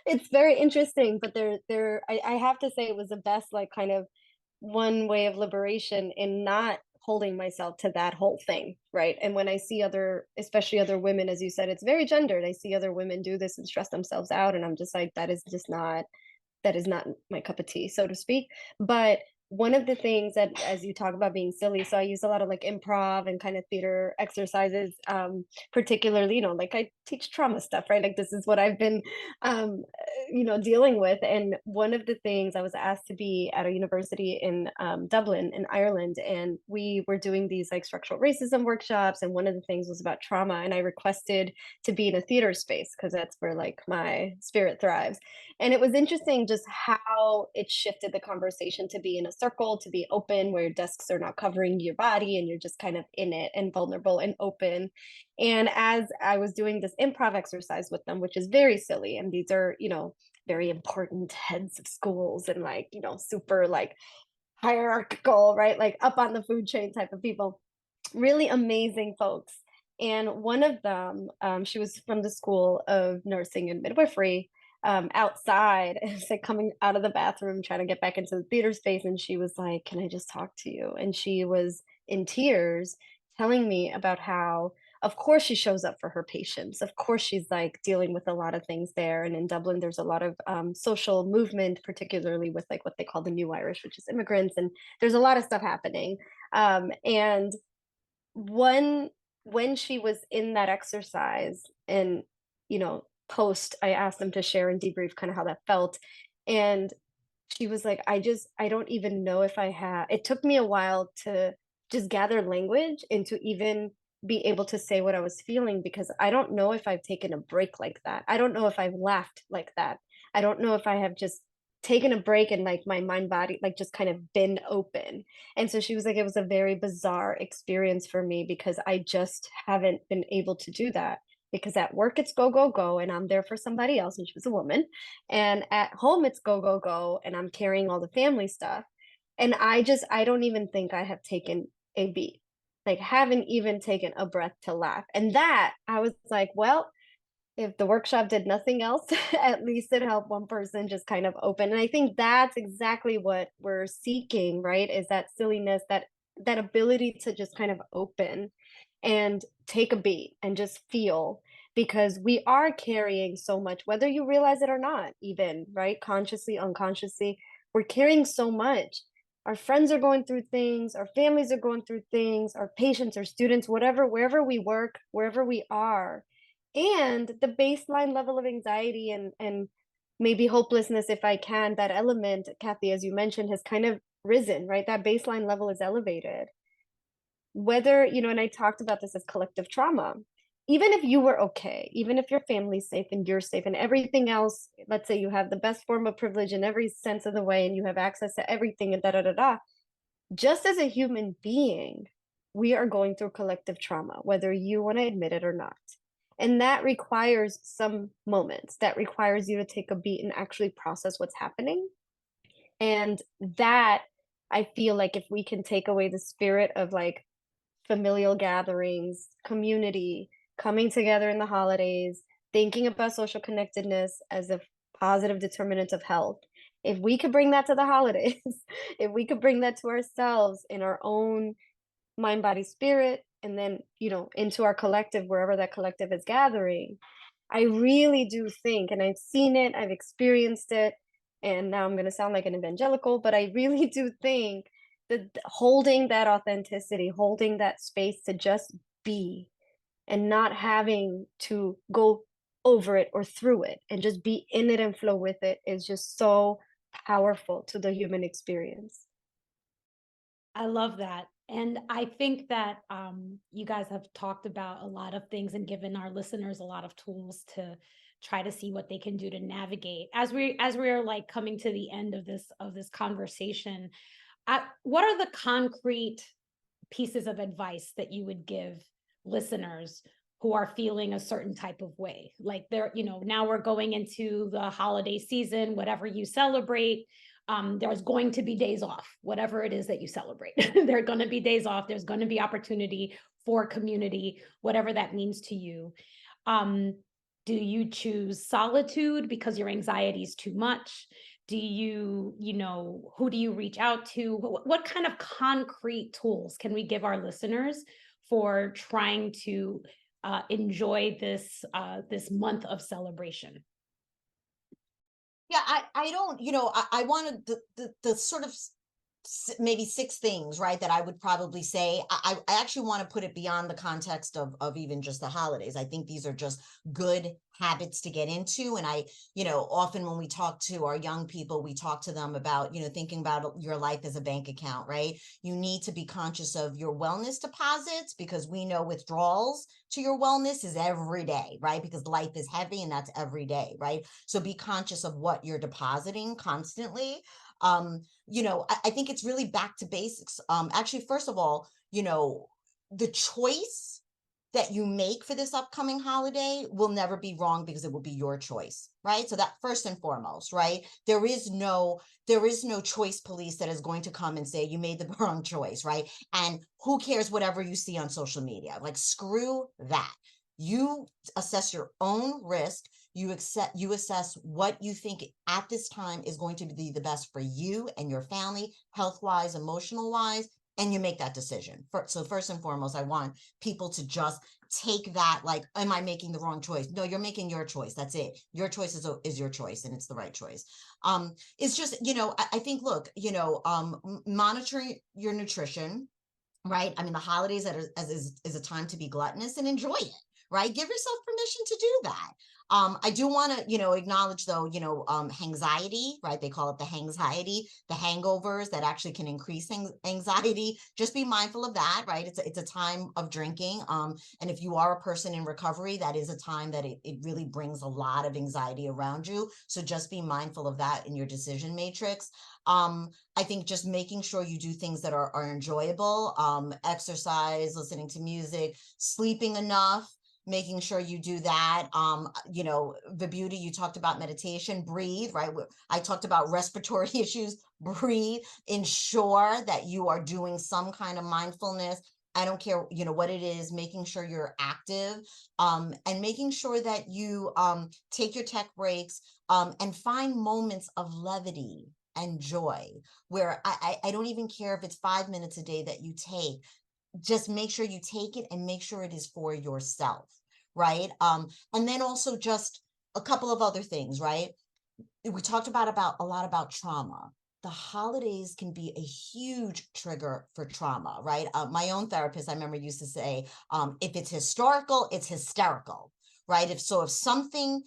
It's very interesting, but I have to say it was the best like kind of one way of liberation in not holding myself to that whole thing, right? And when I see other, especially other women, as you said, it's very gendered. I see other women do this and stress themselves out, and I'm just like, that is not my cup of tea, so to speak. But one of the things that, as you talk about being silly, so I use a lot of like improv and kind of theater exercises, particularly, like I teach trauma stuff, right? Like this is what I've been, dealing with. And one of the things, I was asked to be at a university in Dublin in Ireland, and we were doing these like structural racism workshops. And one of the things was about trauma. And I requested to be in a theater space because that's where like my spirit thrives. And it was interesting just how it shifted the conversation to be in a circle, to be open, where your desks are not covering your body and you're just kind of in it and vulnerable and open. And as I was doing this improv exercise with them, which is very silly, and these are, very important heads of schools and like, super like hierarchical, right? Like up on the food chain type of people, really amazing folks. And one of them, she was from the School of Nursing and Midwifery, outside, it's like coming out of the bathroom, trying to get back into the theater space. And she was like, "Can I just talk to you?" And she was in tears telling me about how, of course, she shows up for her patients. Of course, she's like dealing with a lot of things there. And in Dublin, there's a lot of social movement, particularly with like what they call the New Irish, which is immigrants. And there's a lot of stuff happening. And one when she was in that exercise and post, I asked them to share and debrief kind of how that felt. And she was like, I don't even know if I have, it took me a while to just gather language and to even be able to say what I was feeling, because I don't know if I've taken a break like that. I don't know if I've laughed like that. I don't know if I have just taken a break and like my mind body like just kind of been open. And so she was like, it was a very bizarre experience for me because I just haven't been able to do that, because at work it's go go go and I'm there for somebody else, and she was a woman, and at home it's go go go and I'm carrying all the family stuff. And I don't even think I have taken a beat, like haven't even taken a breath to laugh. And that I was like, well, if the workshop did nothing else, at least it helped one person just kind of open. And I think that's exactly what we're seeking, right? Is that silliness, that ability to just kind of open and take a beat and just feel, because we are carrying so much, whether you realize it or not, even, right? Consciously, unconsciously, we're carrying so much. Our friends are going through things, our families are going through things, our patients, our students, whatever, wherever we work, wherever we are. And the baseline level of anxiety and maybe hopelessness, if I can, that element, Kathy, as you mentioned, has kind of risen, right? That baseline level is elevated. Whether, and I talked about this as collective trauma. Even if you were okay, even if your family's safe and you're safe and everything else, let's say you have the best form of privilege in every sense of the way and you have access to everything and da da da da, just as a human being, we are going through collective trauma, whether you want to admit it or not. And that requires some moments, that requires you to take a beat and actually process what's happening. And that, I feel like if we can take away the spirit of like familial gatherings, community, coming together in the holidays, thinking about social connectedness as a positive determinant of health. If we could bring that to the holidays, if we could bring that to ourselves in our own mind, body, spirit, and then, into our collective, wherever that collective is gathering, I really do think, and I've seen it, I've experienced it, and now I'm going to sound like an evangelical, but I really do think that holding that authenticity, holding that space to just be and not having to go over it or through it and just be in it and flow with it is just so powerful to the human experience. I love that. And I think that you guys have talked about a lot of things and given our listeners a lot of tools to try to see what they can do to navigate as we're like coming to the end of this conversation. What are the concrete pieces of advice that you would give listeners who are feeling a certain type of way? Like now we're going into the holiday season, whatever you celebrate. There's going to be days off, whatever it is that you celebrate. There are going to be days off. There's going to be opportunity for community, whatever that means to you. Do you choose solitude because your anxiety is too much? Do you, who do you reach out to? What kind of concrete tools can we give our listeners for trying to enjoy this month of celebration? Yeah, I don't, I wanted the sort of maybe six things, right, that I would probably say. I actually want to put it beyond the context of even just the holidays. I think these are just good habits to get into. And often when we talk to our young people, we talk to them about, thinking about your life as a bank account, right? You need to be conscious of your wellness deposits, because we know withdrawals to your wellness is every day, right? Because life is heavy and that's every day, right? So be conscious of what you're depositing constantly. I think it's really back to basics. Actually, first of all, the choice that you make for this upcoming holiday will never be wrong, because it will be your choice, right? So that first and foremost, right? There is no choice police that is going to come and say you made the wrong choice, right? And who cares whatever you see on social media? Like, screw that. You assess your own risk. You assess what you think at this time is going to be the best for you and your family, health-wise, emotional-wise, and you make that decision. So first and foremost, I want people to just take that, like, am I making the wrong choice? No, you're making your choice. That's it. Your choice is your choice, and it's the right choice. It's just, I think, look, monitoring your nutrition, right? I mean, the holidays is a time to be gluttonous and enjoy it, right? Give yourself permission to do that. I do want to, acknowledge, though, anxiety, right? They call it the hangxiety, the hangovers that actually can increase anxiety. Just be mindful of that, right? It's a time of drinking. And if you are a person in recovery, that is a time that it really brings a lot of anxiety around you. So just be mindful of that in your decision matrix. I think just making sure you do things that are enjoyable, exercise, listening to music, sleeping enough, making sure you do that. Vibuhti, you talked about meditation, breathe, right? I talked about respiratory issues, breathe, ensure that you are doing some kind of mindfulness. I don't care, what it is, making sure you're active, and making sure that you take your tech breaks, and find moments of levity and joy, where I don't even care if it's 5 minutes a day that you take. Just make sure you take it, and make sure it is for yourself, right? And then also just a couple of other things, right? We talked about a lot about trauma. The holidays can be a huge trigger for trauma, right? My own therapist, I remember, used to say, if it's historical, it's hysterical, right? If something,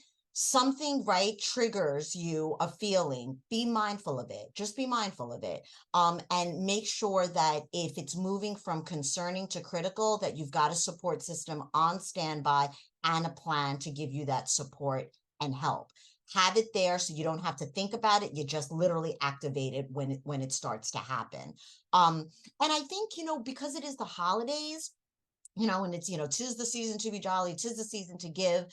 right, triggers you a feeling, be mindful of it. Just be mindful of it. And make sure that if it's moving from concerning to critical, that you've got a support system on standby and a plan to give you that support and help. Have it there so you don't have to think about it. You just literally activate it when it starts to happen. And I think, because it is the holidays, and it's, tis the season to be jolly, tis the season to give,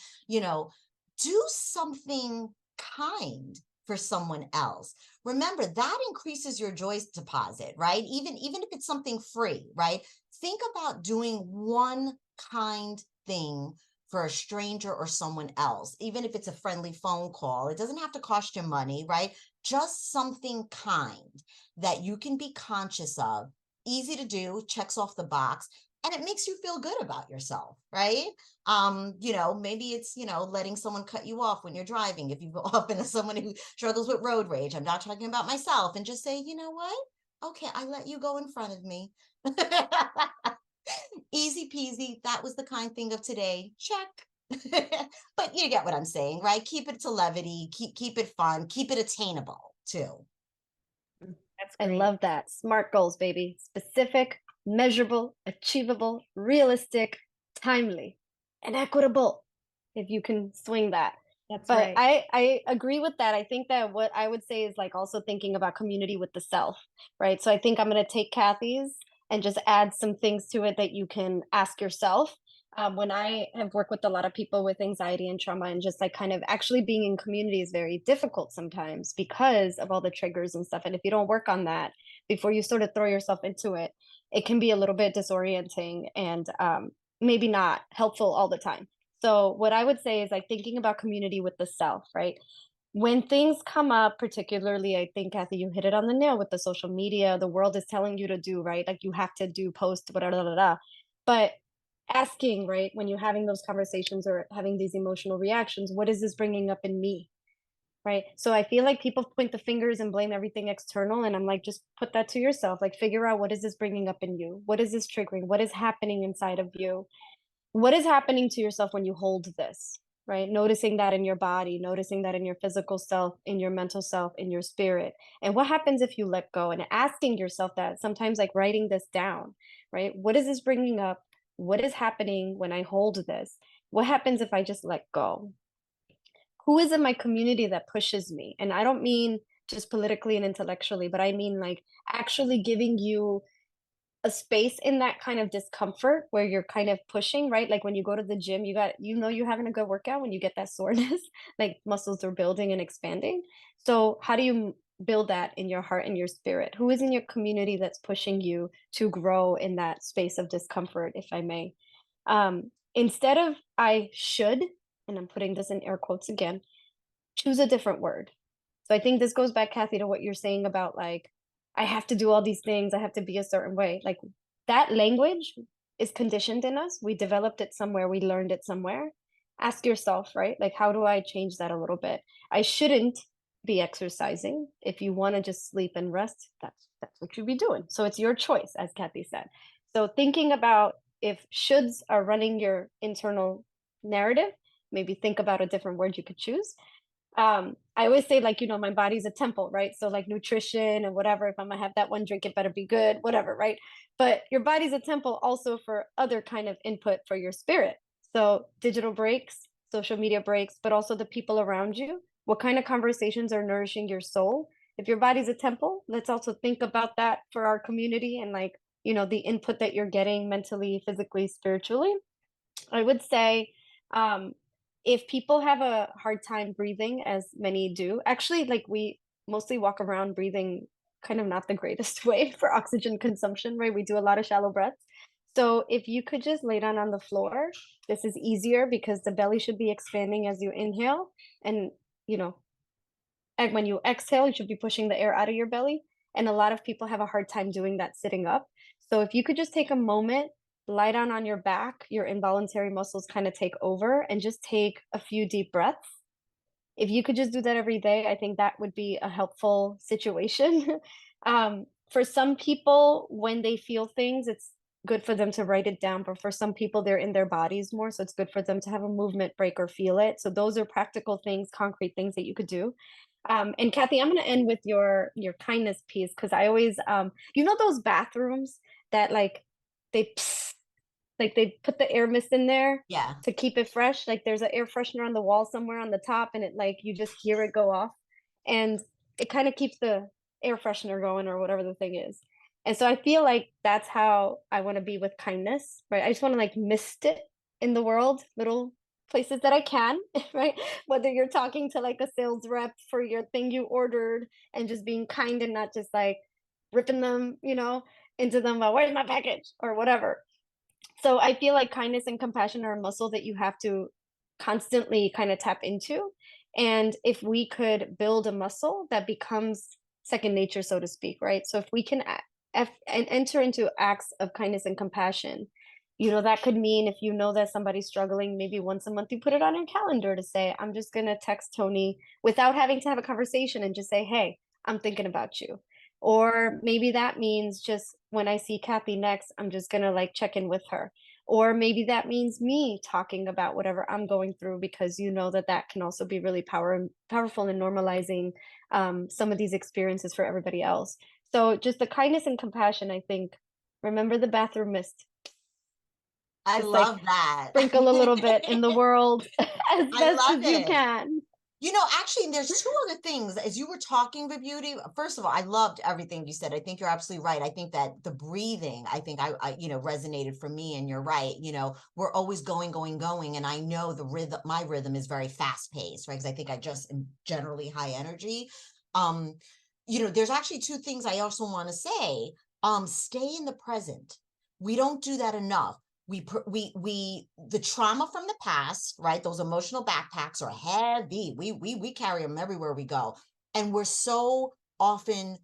do something kind for someone else. Remember, that increases your joy deposit, right? Even if it's something free, right? Think about doing one kind thing for a stranger or someone else, even if it's a friendly phone call. It doesn't have to cost you money, right? Just something kind that you can be conscious of, easy to do, checks off the box, and it makes you feel good about yourself, right? Maybe it's, letting someone cut you off when you're driving. If you've often as someone who struggles with road rage, I'm not talking about myself, and just say, you know what? Okay, I let you go in front of me. Easy peasy. That was the kind thing of today. Check. But you get what I'm saying, right? Keep it to levity, keep it fun, keep it attainable too. That's I great. love that. SMART goals, baby. Specific, measurable, achievable, realistic, timely, and equitable, if you can swing that. That's But right. I agree with that. I think that what I would say is, like, also thinking about community with the self, right? So I think I'm going to take Kathy's and just add some things to it that you can ask yourself. When I have worked with a lot of people with anxiety and trauma, and just like kind of actually being in community is very difficult sometimes because of all the triggers and stuff. And if you don't work on that before you sort of throw yourself into it, it can be a little bit disorienting and maybe not helpful all the time. So what I would say is, like, thinking about community with the self, right? when things come up, particularly, I think, Kathy, you hit it on the nail with the social media, the world is telling you to do, right? Like you have to do post, blah, blah, blah, blah. But asking, right, when you're having those conversations or having these emotional reactions, what is this bringing up in me? Right. So I feel like people point the fingers and blame everything external. And I'm like, just put that to yourself. Like, figure out, what is this bringing up in you? What is this triggering? What is happening inside of you? What is happening to yourself when you hold this? Right. Noticing that in your body, noticing that in your physical self, in your mental self, in your spirit. And what happens if you let go? And asking yourself that, sometimes like writing this down, right? What is this bringing up? What is happening when I hold this? What happens if I just let go? Who is in my community that pushes me? And I don't mean just politically and intellectually, but I mean like actually giving you a space in that kind of discomfort where you're kind of pushing, right? Like when you go to the gym, you're having a good workout when you get that soreness, like muscles are building and expanding. So how do you build that in your heart and your spirit? Who is in your community that's pushing you to grow in that space of discomfort, if I may? Instead of I should, and I'm putting this in air quotes again, choose a different word. So I think this goes back, Kathy, to what you're saying about like, I have to do all these things, I have to be a certain way. Like that language is conditioned in us. We developed it somewhere, we learned it somewhere. Ask yourself, right? Like, how do I change that a little bit? I shouldn't be exercising. If you want to just sleep and rest, that's what you'd be doing. So it's your choice, as Kathy said. So thinking about if shoulds are running your internal narrative, maybe think about a different word you could choose. I always say, like, my body's a temple, right? So like nutrition and whatever, if I'm gonna have that one drink, it better be good, whatever, right? But your body's a temple also for other kind of input for your spirit. So digital breaks, social media breaks, but also the people around you. What kind of conversations are nourishing your soul? If your body's a temple, let's also think about that for our community and like, the input that you're getting mentally, physically, spiritually. I would say, if people have a hard time breathing, as many do, actually, like we mostly walk around breathing kind of not the greatest way for oxygen consumption, right? We do a lot of shallow breaths. So if you could just lay down on the floor, this is easier because the belly should be expanding as you inhale. And, you know, and when you exhale, you should be pushing the air out of your belly. And a lot of people have a hard time doing that sitting up. So if you could just take a moment, lie down on your back, your involuntary muscles kind of take over and just take a few deep breaths. If you could just do that every day, I think that would be a helpful situation. For some people, when they feel things, it's good for them to write it down. But for some people, they're in their bodies more. So it's good for them to have a movement break or feel it. So those are practical things, concrete things that you could do. And Kathy, I'm going to end with your kindness piece because I always, those bathrooms that like they they put the air mist in there Yeah. to keep it fresh. Like there's an air freshener on the wall somewhere on the top, and it like you just hear it go off, and it kind of keeps the air freshener going or whatever the thing is. And so I feel like that's how I want to be with kindness, right? I just want to like mist it in the world, little places that I can, right? Whether you're talking to like a sales rep for your thing you ordered and just being kind and not just like ripping them, into them about where's my package or whatever. So I feel like kindness and compassion are a muscle that you have to constantly kind of tap into. And if we could build a muscle that becomes second nature, so to speak, right? So if we can and enter into acts of kindness and compassion, that could mean if you know that somebody's struggling, maybe once a month you put it on your calendar to say, I'm just going to text Tony without having to have a conversation and just say, hey, I'm thinking about you. Or maybe that means just when I see Kathy next, I'm just going to like check in with her. Or maybe that means me talking about whatever I'm going through, because that can also be really powerful in normalizing some of these experiences for everybody else. So just the kindness and compassion, I think, remember the bathroom mist. I Just love like that. sprinkle a little bit in the world as I best love as you it. can. Actually, there's two other things. As you were talking, Vibuhti, first of all, I loved everything you said. I think you're absolutely right. I think that the breathing, I think I resonated for me, and you're right. We're always going, going, going. And I know my rhythm is very fast paced, right? Because I think I just am generally high energy. There's actually two things I also want to say. Stay in the present. We don't do that enough. the trauma from the past, right? Those emotional backpacks are heavy. We carry them everywhere we go. And we're so often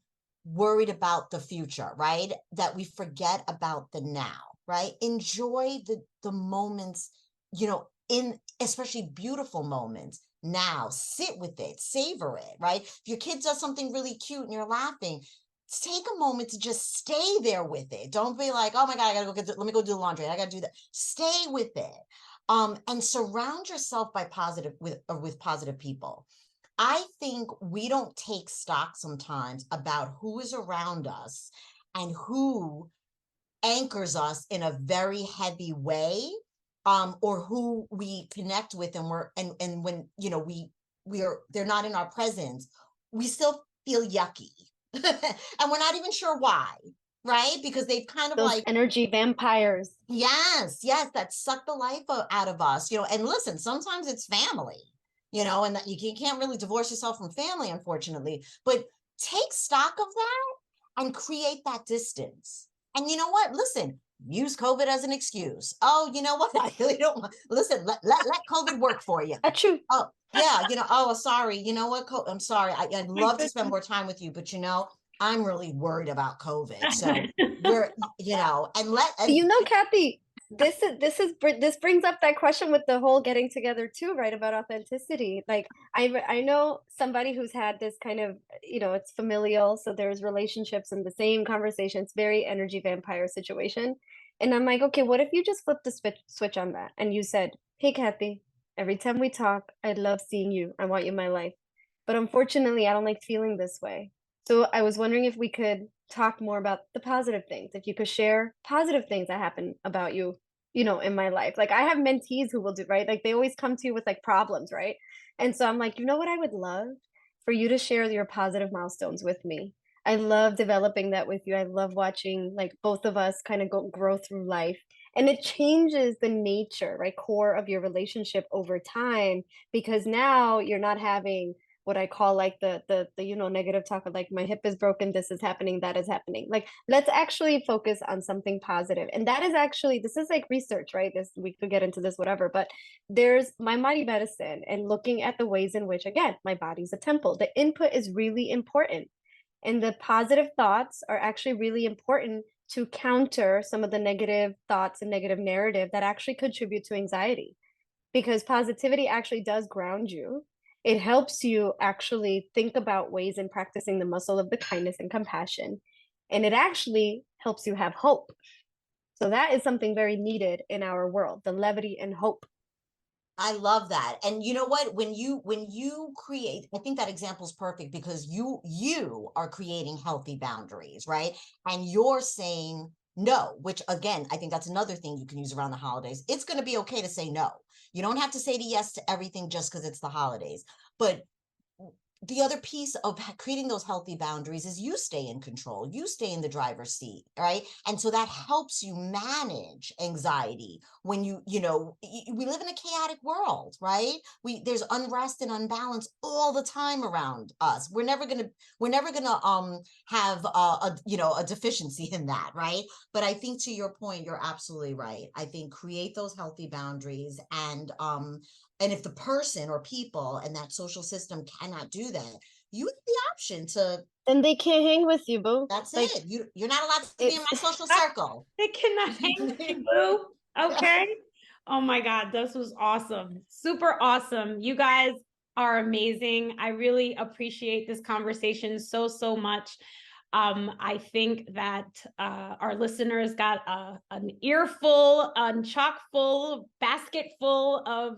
worried about the future, right? That we forget about the now, right? Enjoy the moments, in especially beautiful moments now. Sit with it, savor it, right? If your kid does something really cute and you're laughing, take a moment to just stay there with it. Don't be like, oh my God, I gotta go let me go do the laundry. I gotta do that. Stay with it. And surround yourself with positive people. I think we don't take stock sometimes about who is around us and who anchors us in a very heavy way, or who we connect with, and when they're not in our presence, we still feel yucky. And we're not even sure why, right? Because they've kind of Those like energy vampires. yes, that suck the life out of us, and listen, sometimes it's family, and that you can't really divorce yourself from family, unfortunately, but take stock of that and create that distance. And you know what? Listen, use COVID as an excuse. Oh, you know what? I really don't listen, let COVID work for you. Achoo. Oh, yeah, oh, sorry. You know what? I'm sorry. I'd love to spend more time with you, but I'm really worried about COVID. So we're, and Kathy, this brings up that question with the whole getting together too, right? About authenticity. Like I know somebody who's had this kind of, it's familial, so there's relationships in the same conversation. It's very energy vampire situation. And I'm like, okay, what if you just flipped the switch on that and you said, hey Kathy, every time we talk, I love seeing you. I want you in my life. But unfortunately, I don't like feeling this way. So I was wondering if we could talk more about the positive things, if you could share positive things that happen about you, in my life. Like I have mentees who will do, right? Like they always come to you with like problems, right? And so I'm like, you know what I would love? For you to share your positive milestones with me. I love developing that with you. I love watching like both of us kind of grow through life. And it changes the nature, right, core of your relationship over time, because now you're not having what I call like the negative talk of like my hip is broken, this is happening, that is happening. Like let's actually focus on something positive. And that is actually, this is like research, right? We could get into this, whatever, but there's mind body medicine and looking at the ways in which, again, my body's a temple. The input is really important. And the positive thoughts are actually really important to counter some of the negative thoughts and negative narrative that actually contribute to anxiety. Because positivity actually does ground you. It helps you actually think about ways in practicing the muscle of the kindness and compassion. And it actually helps you have hope. So that is something very needed in our world, the levity and hope. I love that. And you know what? When you create, I think that example is perfect because you are creating healthy boundaries, right? And you're saying no, which again, I think that's another thing you can use around the holidays. It's going to be okay to say no. You don't have to say yes to everything just because it's the holidays. But the other piece of creating those healthy boundaries is you stay in control, you stay in the driver's seat, right? And so that helps you manage anxiety when we live in a chaotic world, right? There's unrest and unbalance all the time around us. We're never gonna have a deficiency in that, right? But I think to your point, you're absolutely right. I think create those healthy boundaries, and if the person or people and that social system cannot do that, you have the option to. Then they can't hang with you, boo. That's like, it. You're not allowed to be in my social circle. They cannot hang with you, boo. Okay. Oh my God, this was awesome. Super awesome. You guys are amazing. I really appreciate this conversation so much. I think that our listeners got an earful, a chock full, basket full of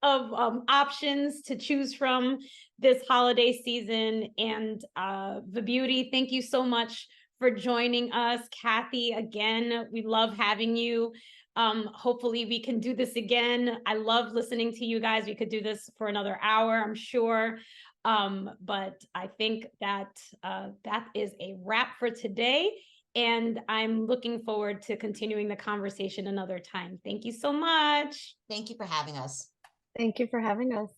of options to choose from this holiday season. And Vibuhti, thank you so much for joining us. Kathy, again, we love having you. Hopefully we can do this again. I love listening to you guys. We could do this for another hour, I'm sure. But I think that that is a wrap for today. And I'm looking forward to continuing the conversation another time. Thank you so much. Thank you for having us. Thank you for having us.